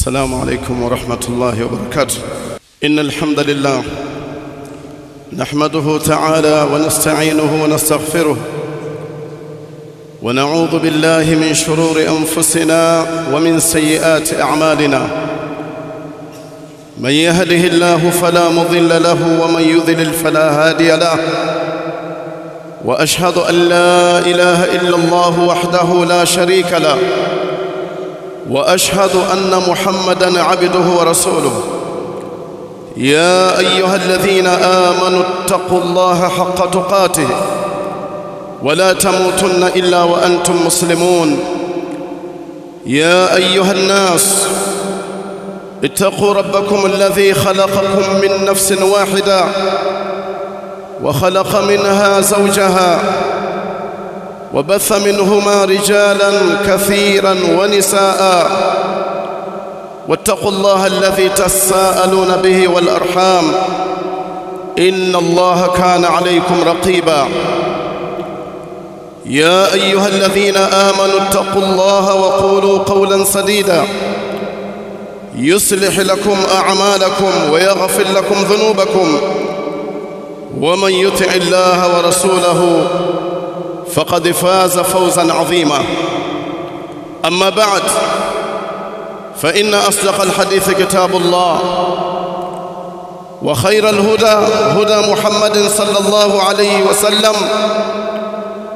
السلام عليكم ورحمة الله وبركاته. إن الحمد لله نحمده تعالى ونستعينه ونستغفره ونعوذ بالله من شرور أنفسنا ومن سيئات أعمالنا. من يهده الله فلا مضل له ومن يضلل فلا هادي له. وأشهد أن لا إله إلا الله وحده لا شريك له، وأشهد أن محمدًا عبده ورسوله. يا أيها الذين آمنوا اتقوا الله حق تقاته ولا تموتن إلا وأنتم مسلمون. يا أيها الناس اتقوا ربكم الذي خلقكم من نفس واحدة وخلق منها زوجها وبث منهما رجالا كثيرا ونساء. واتقوا الله الذي تساءلون به والأرحام إن الله كان عليكم رقيبا. يا أيها الذين آمنوا اتقوا الله وقولوا قولا سديدا يصلح لكم أعمالكم ويغفر لكم ذنوبكم، ومن يطع الله ورسوله فقد فاز فوزا عظيما. أما بعد، فإن أصدق الحديث كتاب الله، وخير الهدى هدى محمد صلى الله عليه وسلم،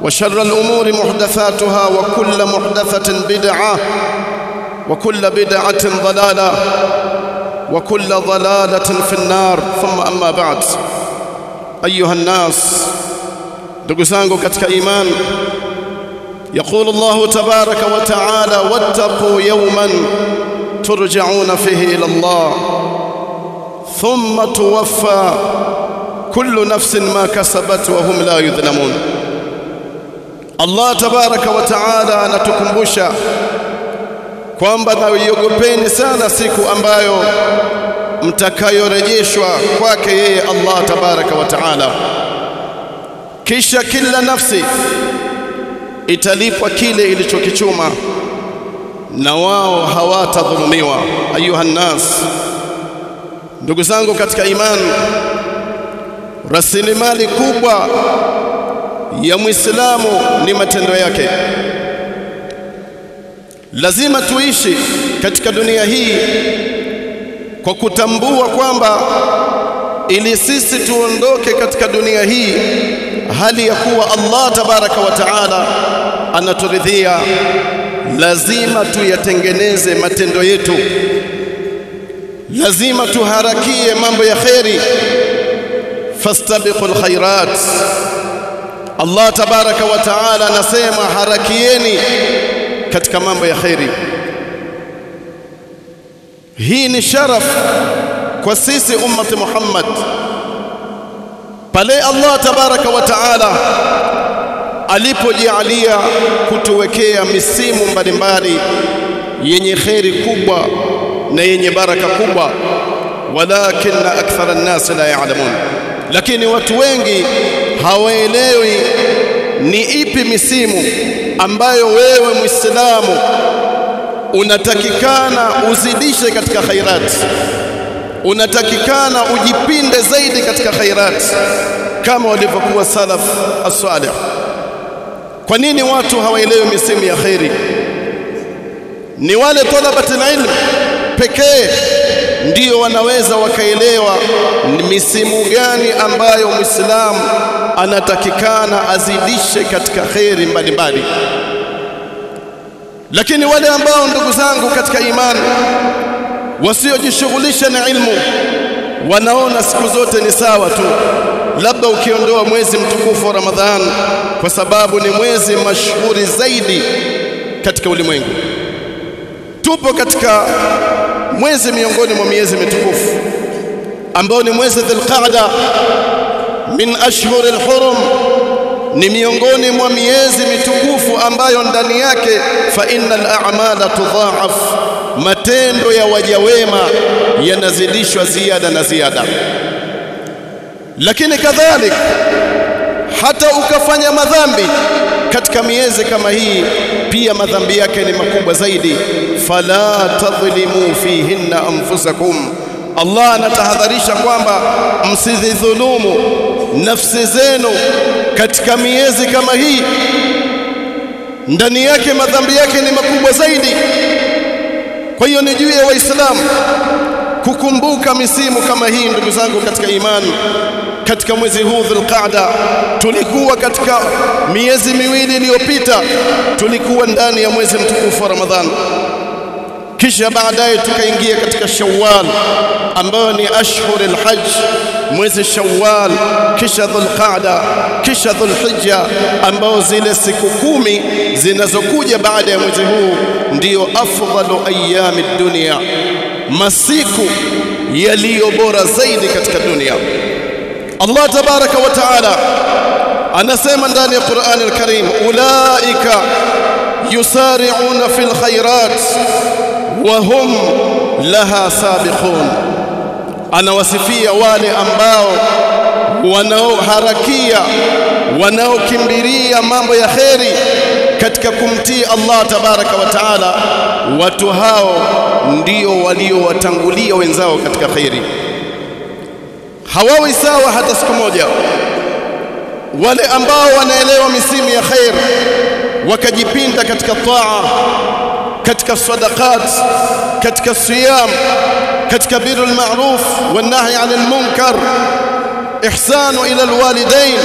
وشر الأمور محدثاتها، وكل محدثة بدعة، وكل بدعة ضلالة، وكل ضلالة في النار. ثم أما بعد، أيها الناس، ndugu zangu katika iman, يقول الله تبارك وتعالى: واتقوا يوما ترجعون فيه إلى الله ثم توفى كل نفس ما كسبت وهم لا يظلمون. Allah tabaraka wa taala anatukumbusha kwamba naiyogopeni sana siku ambayo mtakayorejeshwa kwake yeye Allah tabaraka wa taala, kisha kila nafsi italipwa kile ilichokichuma na wao hawatadhulumiwa. Ayuha nnas, ndugu zangu katika imani, rasilimali kubwa ya Muislamu ni matendo yake. Lazima tuishi katika dunia hii kwa kutambua kwamba ili sisi tuondoke katika dunia hii hali ya kuwa Allah tabaraka wa taala anaturidhia, lazima tuyatengeneze matendo yetu, lazima tuharakie mambo ya kheri. fastabiqul khairat, Allah tabaraka wa taala anasema harakieni katika mambo ya kheri. Hii ni sharaf kwa sisi ummati Muhammad, pale Allah tabaraka wa taala alipojalia kutuwekea misimu mbalimbali yenye kheri kubwa na yenye baraka kubwa. Walakinna akthara an-nas la ya'lamun, lakini watu wengi hawaelewi ni ipi misimu ambayo wewe Muislamu unatakikana uzidishe katika khairat, unatakikana ujipinde zaidi katika khairat kama walivyokuwa salaf as-salih. Kwa nini watu hawaelewi misimu ya khairi? Ni wale talabatul ilm pekee ndio wanaweza wakaelewa ni misimu gani ambayo Muislamu anatakikana azidishe katika khairi mbalimbali. Lakini wale ambao, ndugu zangu katika imani, wasiojishughulisha na ilmu, wanaona siku zote ni sawa tu, labda ukiondoa mwezi mtukufu wa Ramadhan, kwa sababu ni mwezi mashuhuri zaidi katika ulimwengu. Tupo katika mwezi miongoni mwa miezi mitukufu ambao ni mwezi Dhul-Qa'da min ashhuril hurum, ni miongoni mwa miezi mitukufu ambayo ndani yake fa innal a'mala tudha'af, matendo ya waja wema yanazidishwa ziada na ziada. Lakini kadhalik hata ukafanya madhambi katika miezi kama hii pia madhambi yake ni makubwa zaidi. Fala tadhlimu fihinna anfusakum, Allah anatahadharisha kwamba msidhulumu nafsi zenu katika miezi kama hii. Ndani yake madhambi yake ni makubwa zaidi. Kwa hiyo ni juu ya Waislamu kukumbuka misimu kama hii. Ndugu zangu katika imani, katika mwezi huu Dhulqaada, tulikuwa katika miezi miwili iliyopita tulikuwa ndani ya mwezi mtukufu wa Ramadhani, kisha baadaye tukaingia katika Shawwal ambayo ni ashhurul hajj, mwezi Shawwal, kisha Dhulqaada, kisha Dhulhijja, ambao zile siku 10 zinazokuja baada ya mwezi huu ndio afdalu ayami dunia, masiku yaliyo bora zaidi katika dunia. Allah tabaraka wa taala anasema ndani ya Qur'an al-Karim, ulaika yusari'una fil khairat wa hum laha sabiqun. Anawasifia wale ambao wanaoharakia, wanaokimbilia mambo ya kheri katika kumtii Allah tabaraka wa taala. Watu hao ndio waliowatangulia wenzao katika kheri, hawawi sawa hata siku moja. Wale ambao wanaelewa misimu ya khair wakajipinda katika taa, katika sadaqat, katika siyam, katika birrul ma'ruf wan nahy 'anil munkar, ihsanu ila alwalidain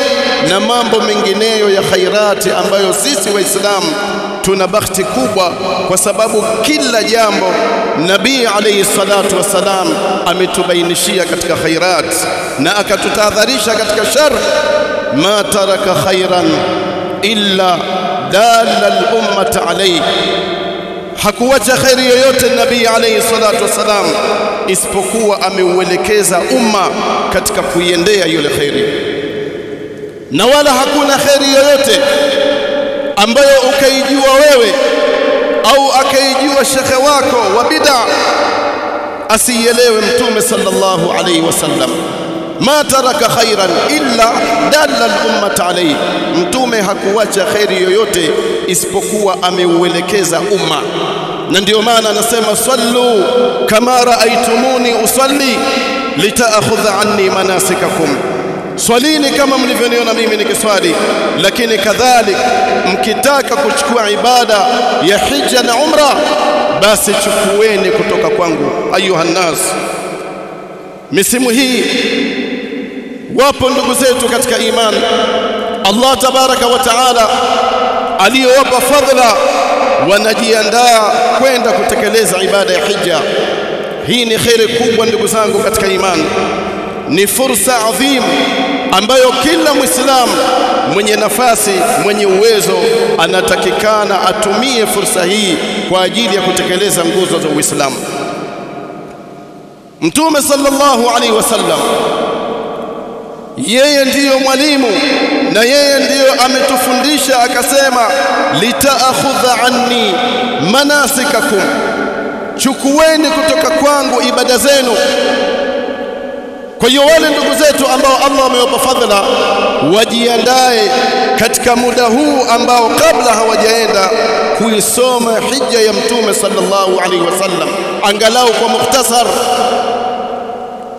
na mambo mengineyo ya khairati ambayo sisi Waislamu tuna bahati kubwa, kwa sababu kila jambo Nabii alayhi salatu wasalam ametubainishia katika khairat na akatutahadharisha katika shar. Ma taraka khairan illa dalla al-ummata alayhi, hakuwacha khairi yoyote Nabii alayhi salatu wasalam isipokuwa ameuelekeza umma katika kuiendea yule khairi. Na wala hakuna khairi yoyote ambayo ukaijua wewe au akaijua shekhe wako wa bid'a asielewe Mtume sallallahu alayhi wasallam. Ma taraka khairan illa dalla al-ummata alayhi, Mtume hakuwacha khairi yoyote isipokuwa ameuelekeza umma. Na ndio maana anasema sallu kama raaitumuni usalli litaakhudha anni manasikakum, swalini kama mlivyoniona mimi nikiswali, lakini kadhalik mkitaka kuchukua ibada ya hija na umra basi chukueni kutoka kwangu. Ayuhan nas, misimu hii wapo ndugu zetu katika imani Allah tabaraka wa taala aliyowapa fadhila, wanajiandaa kwenda kutekeleza ibada ya hija. Hii ni khairi kubwa ndugu zangu katika imani, ni fursa adhim ambayo kila Muislamu mwenye nafasi, mwenye uwezo anatakikana atumie fursa hii kwa ajili ya kutekeleza nguzo za Uislamu. Mtume sallallahu alaihi wasallam yeye ndiyo mwalimu na yeye ndiyo ametufundisha akasema, litaakhudha anni manasikakum, chukueni kutoka kwangu ibada zenu. Kwa hiyo wale ndugu zetu ambao Allah amewapa fadhila wajiandae katika muda huu ambao kabla hawajaenda kuisoma hija ya Mtume sallallahu alaihi wasallam angalau kwa mukhtasar.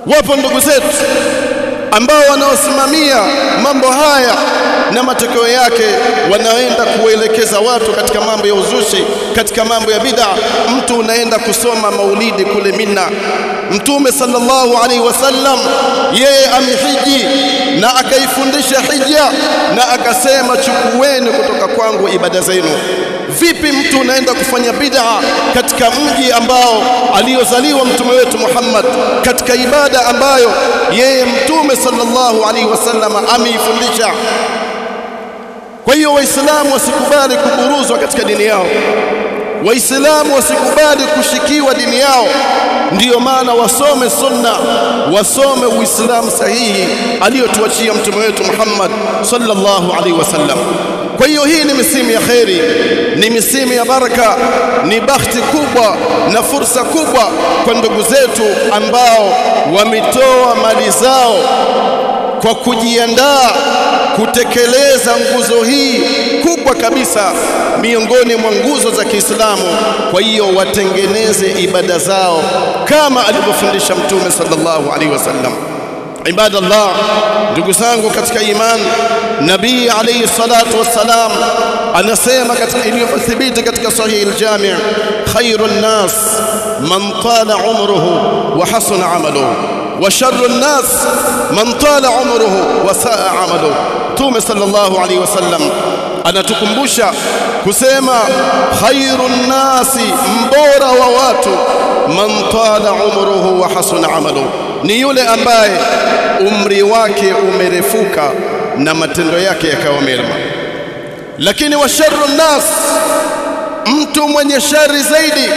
Wapo ndugu zetu ambao wanaosimamia mambo haya na matokeo yake wanaenda kuelekeza watu katika mambo ya uzushi, katika mambo ya bid'a. Mtu unaenda kusoma maulidi kule Mina, Mtume sallallahu alaihi wasallam yeye amehiji na akaifundisha hija na akasema, chukueni kutoka kwangu ibada zenu. Vipi mtu unaenda kufanya bid'a katika mji ambao aliozaliwa mtume wetu Muhammad, katika ibada ambayo yeye Mtume sallallahu alaihi wasallam ameifundisha? Kwa hiyo Waislamu wasikubali kuburuzwa katika dini yao, Waislamu wasikubali kushikiwa dini yao. Ndiyo maana wasome sunna, wasome Uislamu sahihi aliyotuachia mtume wetu Muhammad sallallahu alaihi wasallam. Kwa hiyo hii ni misimu ya kheri, ni misimu ya baraka, ni bahati kubwa na fursa kubwa kwa ndugu zetu ambao wametoa mali zao kwa kujiandaa kutekeleza nguzo hii kubwa kabisa miongoni mwa nguzo za Kiislamu. Kwa hiyo watengeneze ibada zao kama alivyofundisha Mtume sallallahu alaihi wasallam. Ibadallah, ndugu zangu katika iman, Nabii alayhi salatu wassalam anasema katika iliyothibiti katika Sahih al-Jami', khairun nas man tala umruhu wa hasuna amaluhu wa sharrun nas man tala umruhu wa saa amaluhu. Mtume sallallahu alaihi wasallam anatukumbusha kusema khairun nasi, mbora wa watu, man tala umruhu wa hasuna amaluhu, ni yule ambaye umri wake umerefuka na matendo yake yakawa mema. Lakini wa sharrun nas, mtu mwenye shari zaidi,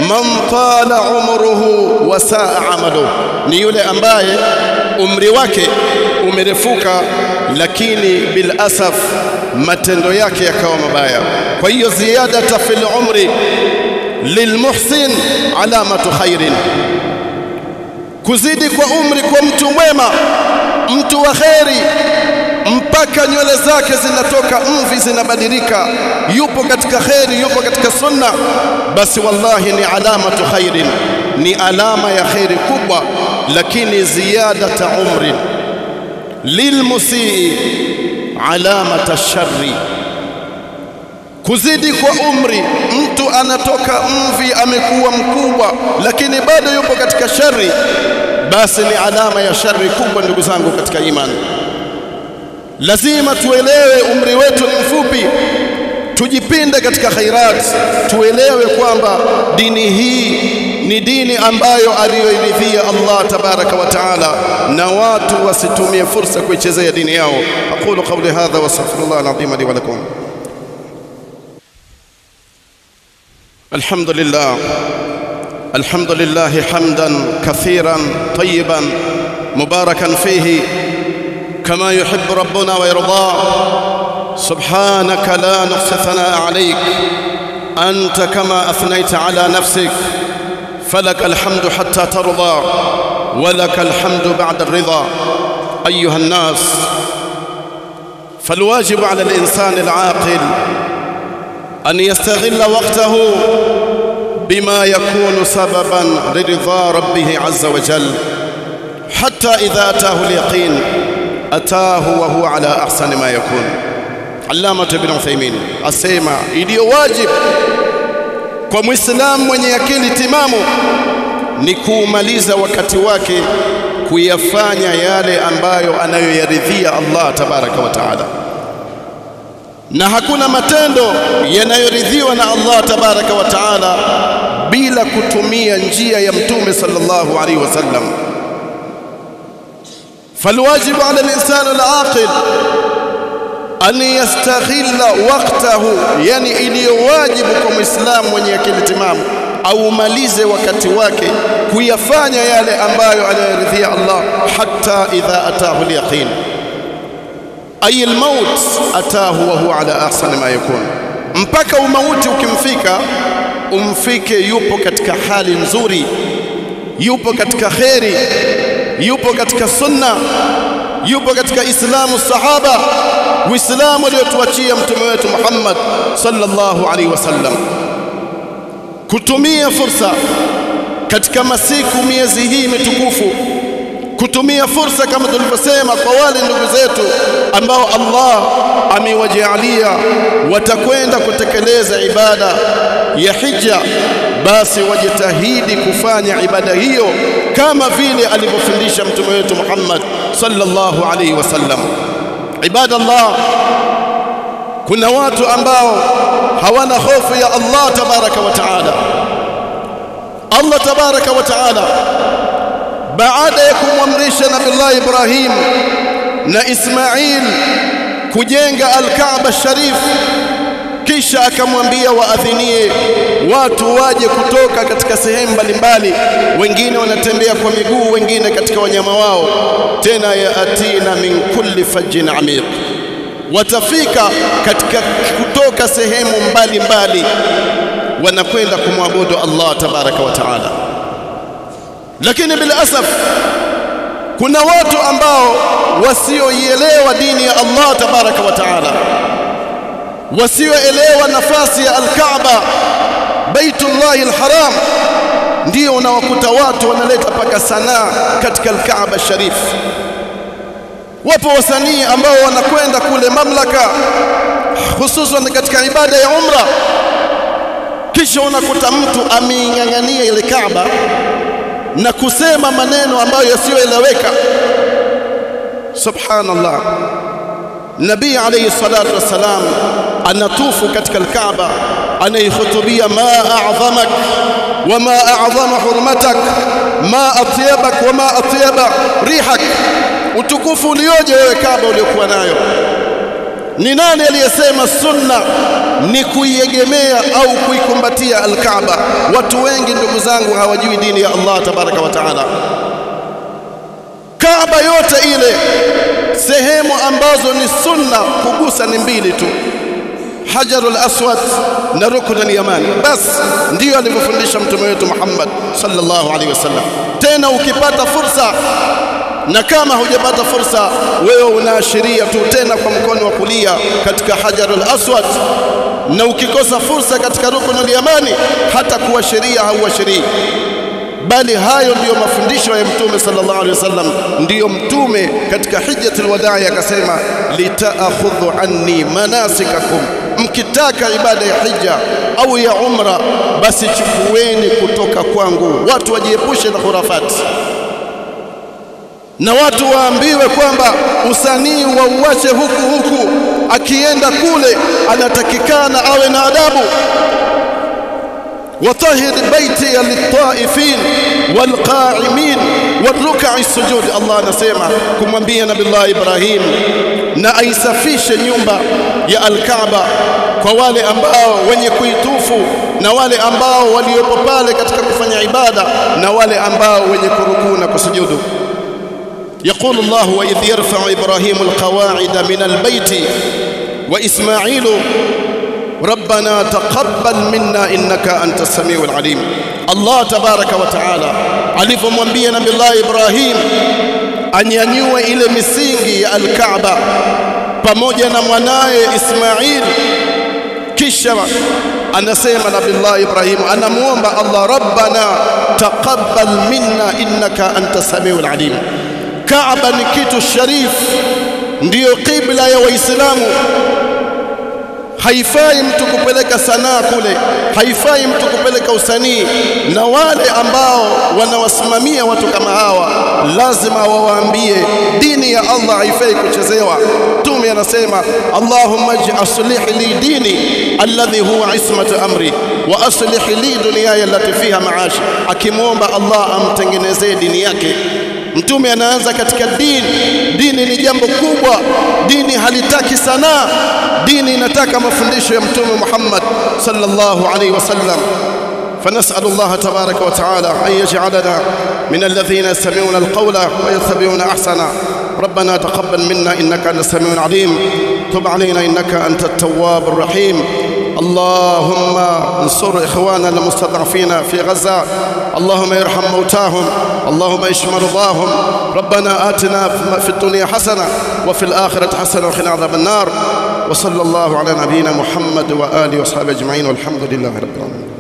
man tala umruhu wa saa amaluhu, ni yule ambaye umri wake umerefuka lakini bil asaf matendo yake yakawa mabaya. Kwa hiyo ziyadata fil umri lilmuhsin alamatu khairin, kuzidi kwa umri kwa mtu mwema, mtu wa kheri, mpaka nywele zake zinatoka mvi, zinabadilika, yupo katika kheri, yupo katika sunna, basi wallahi ni alamatu khairin, ni alama ya kheri kubwa. Lakini ziyadata umri lilmusii alamata sharri, kuzidi kwa umri, mtu anatoka mvi, amekuwa mkubwa, lakini bado yupo katika shari, basi ni alama ya shari kubwa. Ndugu zangu katika imani, lazima tuelewe umri wetu ni mfupi, tujipinde katika khairat, tuelewe kwamba dini hii ni dini ambayo aliyoiridhia Allah tabaraka wa taala, na watu wasitumie fursa kuichezea dini yao. Aqulu qawli hadha wa astaghfirullah al-azim li wa lakum. الحمد لله حمدا كثيرا طيبا مباركا فيه كما يحب ربنا ويرضى. سبحانك لا نحصي ثناء عليك، أنت كما أثنيت على نفسك، فلك الحمد حتى ترضى ولك الحمد بعد الرضا. أيها الناس، فالواجب على الإنسان العاقل أن يستغل وقته بما يكون سببا لرضا ربه عز وجل، حتى إذا أتاه اليقين أتاه وهو على أحسن ما يكون. Allama Ibn Uthaymeen asema iliyo wajib kwa Muislamu mwenye akili timamu ni kuumaliza wakati wake kuyafanya yale ambayo anayoyaridhia Allah tabaraka wa taala, na hakuna matendo yanayoridhiwa na Allah tabaraka wa taala bila kutumia njia ya Mtume sallallahu alaihi wasallam. falwajibu ala al-insani al-aqil an yastaghilla waqtahu, yani iliyo wajibu kwa Muislamu mwenye akili timamu aumalize wakati wake kuyafanya yale ambayo anayoridhia Allah, hatta idha atahu al-yaqin ay al-maut atahu wa huwa ala ahsani ma yakun, mpaka umauti ukimfika umfike yupo katika hali nzuri, yupo katika kheri, yupo katika sunna, yupo katika islamu sahaba, uislamu aliotuachia mtume wetu Muhammad sallallahu alaihi wasallam. Kutumia fursa katika masiku miezi hii mitukufu, kutumia fursa kama tulivyosema kwa wale ndugu zetu ambao Allah amewajalia watakwenda kutekeleza ibada ya hija, basi wajitahidi kufanya ibada hiyo kama vile alivyofundisha mtume wetu Muhammad sallallahu alaihi wasallam. Ibadallah, kuna watu ambao hawana hofu ya Allah tabaraka wa taala. Allah tabaraka wa taala baada ya kumwamrisha Nabii Ibrahim na Ismail kujenga al-Kaaba Sharif, kisha akamwambia waadhinie watu waje kutoka katika sehemu mbalimbali, wengine wanatembea kwa miguu, wengine katika wanyama wao, tena yaatina min kulli fajjin amiq, watafika katika kutoka sehemu mbalimbali wanakwenda kumwabudu Allah tabaraka wa taala. Lakini bila asaf kuna watu ambao wasioielewa dini ya Allah tabaraka wa taala, wasioelewa nafasi ya al-Kaaba, Baitullahi al-Haram, ndio unawakuta watu wanaleta paka sanaa katika al-Kaaba Sharif. Wapo wasanii ambao wanakwenda kule mamlaka, hususan katika ibada ya umra, kisha unakuta mtu ameing'ang'ania ile Kaaba na kusema maneno ambayo yasiyoeleweka. Subhanallah, Nabii alayhi salatu wassalam anatufu katika al-Kaaba, anaihutubia ma a'zamak wa ma a'zama hurmatak ma atyabak wa ma atyaba rihak, utukufu ulioje wewe Kaaba uliokuwa nayo. Ni nani aliyesema sunna ni kuiegemea au kuikumbatia al-Kaaba? Watu wengi ndugu zangu hawajui dini ya Allah tabaraka wa taala. Kaaba yote ile sehemu ambazo ni sunna kugusa ni mbili tu, Hajarul Aswad na Ruknul Yamani. Bas ndio alivyofundisha mtume wetu Muhammad sallallahu alaihi wasallam. Tena ukipata fursa, na kama hujapata fursa, wewe unaashiria tu tena kwa mkono wa kulia katika Hajarul Aswad, na ukikosa fursa katika Ruknul Yamani hata kuashiria hauashirii. Bali hayo ndiyo mafundisho ya mtume sallallahu alaihi wasallam. Ndiyo mtume katika hijjatul wadaa akasema, litaakhudhu anni manasikakum, mkitaka ibada ya hija au ya umra basi chukueni kutoka kwangu. Watu wajiepushe na khurafati, na watu waambiwe kwamba usanii wauache huku, akienda kule anatakikana awe na adabu. وطهر بيتي للطائفين والقائمين والركع السجود. Allah anasema kumwambia Nabii Allah Ibrahim na aisafishe nyumba ya al-Kaaba kwa wale ambao wenye kuitufu na wale ambao waliopo pale katika kufanya ibada na wale ambao wenye kurukuu na kusujudu. يقول الله وإذ يرفع إبراهيم القواعد من البيت وإسماعيل ربنا تقبل منا إنك أنت السميع العليم. الله تبارك وتعالى alipomwambia Nabii Allah Ibrahim anyanyue ile misingi ya al-Kaaba pamoja na mwanae Ismail, kisha anasema Nabii Allah Ibrahim anamuomba Allah, rabbana taqabbal minna innaka anta samiul alim. Kaaba ni kitu sharif, ndiyo qibla ya Waislamu. Haifai mtu kupeleka sanaa kule, haifai mtu kupeleka usanii, na wale ambao wanawasimamia watu kama hawa lazima wawaambie dini ya Allah haifai kuchezewa. Mtume anasema, Allahumma aslih li dini alladhi huwa ismatu amri wa aslih li dunyaya allati fiha maashi, akimwomba Allah amtengenezee dini yake. Mtume anaanza katika dini ni jambo kubwa. Dini halitaki sanaa, dini inataka mafundisho ya Mtume Muhammad sallallahu alaihi wasallam. فنسأل الله تبارك وتعالى أن يجعلنا من الذين يستمعون القول ويتبعون أحسنه. ربنا تقبل منا إنك أنت السميع العليم، تب علينا إنك أنت التواب الرحيم. اللهم انصر إخواننا المستضعفين في غزة، اللهم ارحم موتاهم، اللهم اشف مرضاهم. ربنا آتنا في الدنيا حسنة وفي الآخرة حسنة وقنا عذاب النار. وصلى الله على نبينا محمد وآله وصحبه أجمعين، والحمد لله رب العالمين.